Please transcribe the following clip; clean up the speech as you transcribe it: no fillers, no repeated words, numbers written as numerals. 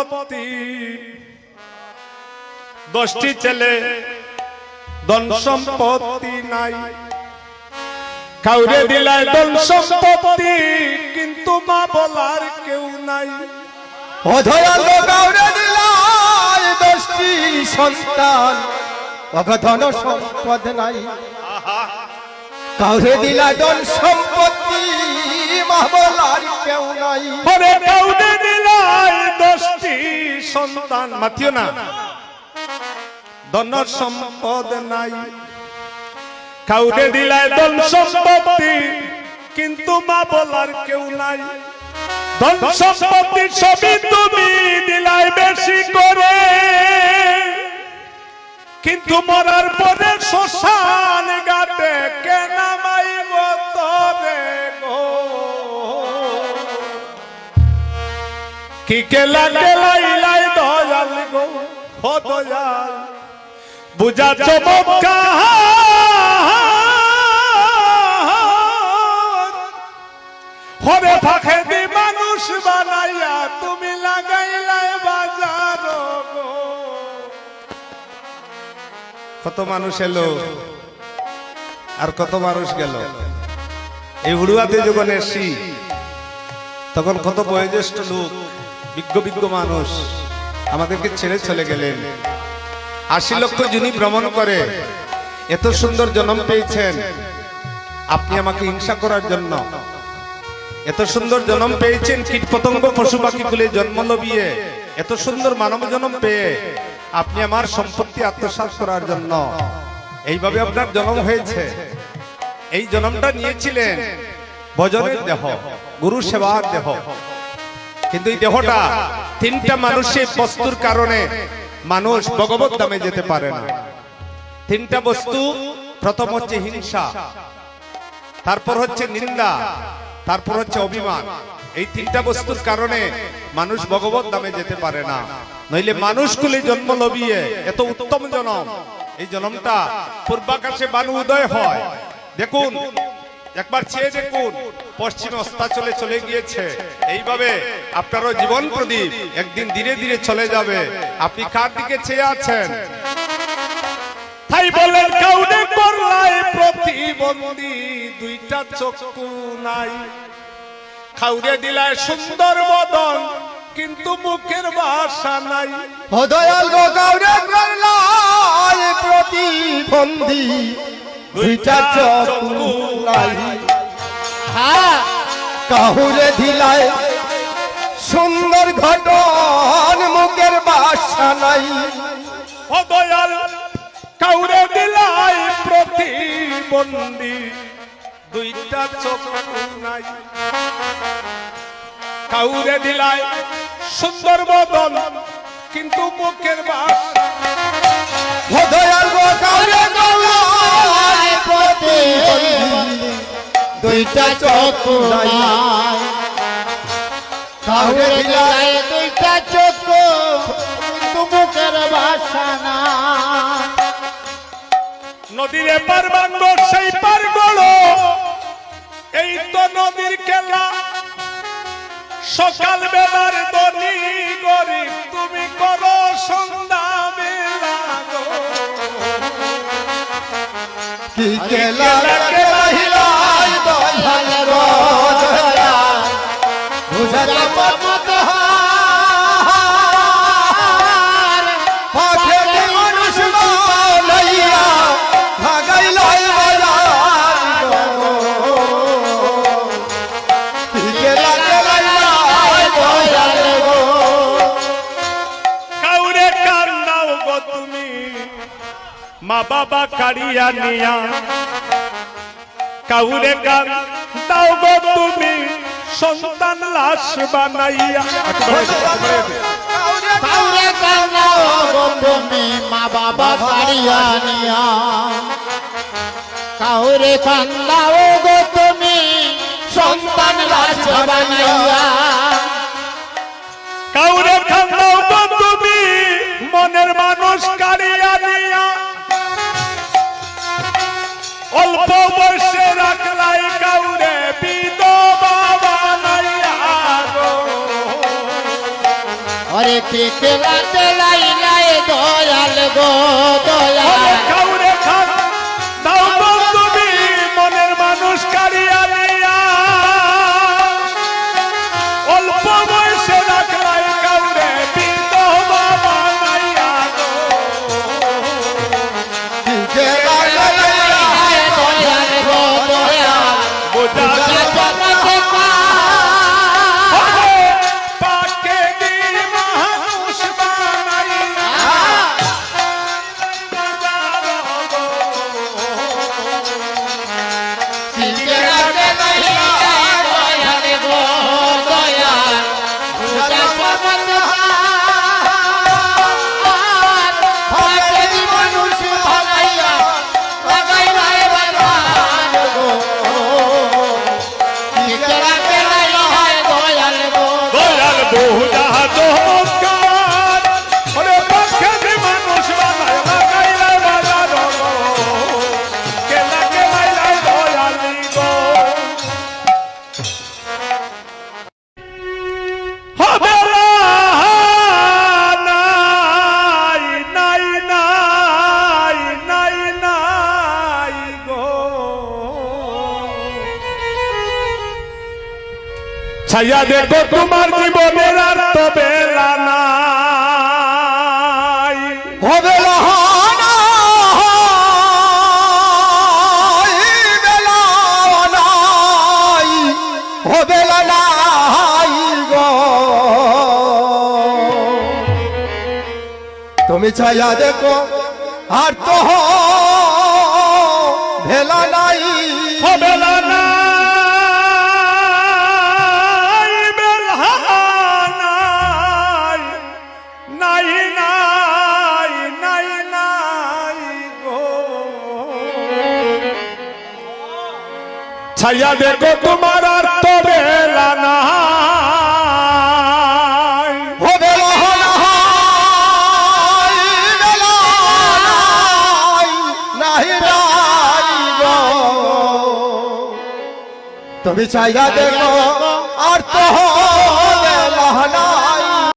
সম্পত্তি 10টি ছেলে ধন সম্পত্তি নাই কাউরে দিলাই ধন সম্পত্তি কিন্তু মা বলার কেউ নাই অধয়াল কাউরে দিলাই 10টি সন্তান অগধন সম্পদ নাই কাউরে দিলা ধন সম্পত্তি মা বলার কেউ নাই ওরে কাউরে দিলাই 10টি সন্তান মাতিও না ধন সম্পদ নাই কাউরে দিলাই ধন সম্পত্তি কিন্তু মা বলার কেউ নাই ধন সম্পত্তি সবই তুমি দিলাই বেশি করে কিন্তু মরার পরে শ্মশান ঘাটে কে নামাইব তরে গো কি কেলা কেলাইলাই দয়াল গো ও দয়াল বুঝা চমৎকার হরে ফাঁকে দি মানুষ বানাইয়া তুমি লাগাইলাই বাজার গো কত মানুষ এলো আর কত মানুষ গেল এই উড়ুয়াতে যখন এসছি তখন কত বয়োজ্যেষ্ঠ লোক বিজ্ঞ বিজ্ঞ মানুষ আমাদেরকে ছেড়ে চলে গেলেন 80 লক্ষ যিনি ভ্রমণ করে এত সুন্দর জন্ম পেয়েছেন আপনি আমাকে হিংসা করার জন্য এত সুন্দর জন্ম পেয়েছেন কীট পতঙ্গ পশু পাখিগুলি জন্ম লবিয়ে এত সুন্দর মানব জন্ম পেয়ে আপনি আমার সম্পত্তি আত্মসাৎ করার জন্য এইভাবে আপনার জন্ম হয়েছে এই জন্মটা নিয়েছিলেন ভজনের দেহ গুরু সেবার দেহ কিন্তু এই দেহটা 3টা মানুষের বস্তুর কারণে মানুষ ভগবত ধামে যেতে পারে না 3টা বস্তু প্রথম হচ্ছে হিংসা তারপর হচ্ছে নিন্দা তারপর হচ্ছে অভিমান এই 3টা বস্তুর কারণে মানুষ ভগবত ধামে যেতে পারে না নইলে মানুষগুলি জন্ম লবিয়ে এত উত্তম জন্ম এই জন্মটা পূর্বাকাশে বানু উদয় হয় দেখুন একবার চেয়ে দেখুন পশ্চিমে অস্তাচলে চলে গিয়েছে এইভাবে আপনারও জীবন প্রদীপ একদিন ধীরে ধীরে চলে যাবে আপনি কার দিকে চেয়ে আছেন তাই বলেন কাউরে করলাই প্রতিবন্ধী 2টা চক্ষু নাই কাউরে দিলাই সুন্দর বদন কিন্তু মুখের ভাষা নাই অধয়াল কাউরে করলাই প্রতিবন্ধী 2টা চক্ষু নাই কাউরে দিলাই সুন্দর ঘটন মুখের ভাষা নাই অধয়াল কাউরে দিলাই প্রতিবন্ধী 2টা চক্ষু নাই কাউরে দিলাই সুন্দর বদন কিন্তু মুখের ভাষা অধয়াল কাউরে করলাই প্রতিবন্ধী 2টা চক্ষু নাই কাউরে দিলাই 2টা চক্ষু কিন্তু মুখের ভাষা না নদীর এপার বাঙ্গর সেই পার গড়ো এই তো নদীর খেলা সকাল বেলার দনি গরিব তুমি করো সন্ধ্যা বেলা গো কি খেলা খেলাইলাই দয়াল গো দয়াল বুঝা মত হার পাখে কে মানুষ বানাইয়া ভাগাইলাই বাজার গো কি খেলা খেলাইলাই দয়াল গো কাউরে কান্দাও গো তুমি মা বাবা কাড়িয়া নিয়া কাউরে কান্দাও গো তুমি সন্তান লাশ বানাইয়া কাউরে কান্দাও গো তুমি মা বাবা কাড়িয়া নিয়া কাউরে কান্দাও গো তুমি সন্তান লাশ বানাইয়া কাউরে কান্দাও গো তুমি মনের মানুষ কাড়িয়া নিয়া অল্প বয়সে রাখলাই কাউরে বিধবা বানাইয়া গো রেখে খেলাতে লাইলাই দয়াল গো দয়াল কাউরে খান দাও বন্ধুবি মনের মানুষ কারিয়া নিয়া অল্প বয়সে রাখলাই কাউরে বিধবা বানাইয়া গো দয়াল গো দয়াল বোঝা জগতে পাকে দি মানুষ বানাইয়া দয়াল বহুদা চমৎকার ওরে পাকে দি মানুষ বানাইয়া লাগাইলা বাজার গো কেলা কেলাইলা দয়ালি গো হবে নাই নাই নাই নাই নাই গো ছায়া দেখো তোমার জীবনের আর তো বেলা নাই হবে হবে নাই গো তুমি ছায়া দেখো আর তো ভেলা নাই বেলা নাই বেলা নাই নাই নাই নাই নাই গো ছায়া দেখো তোমার আর তো বেলা নাই হবে নাই গো তুমি ছায়া দেখো আর তো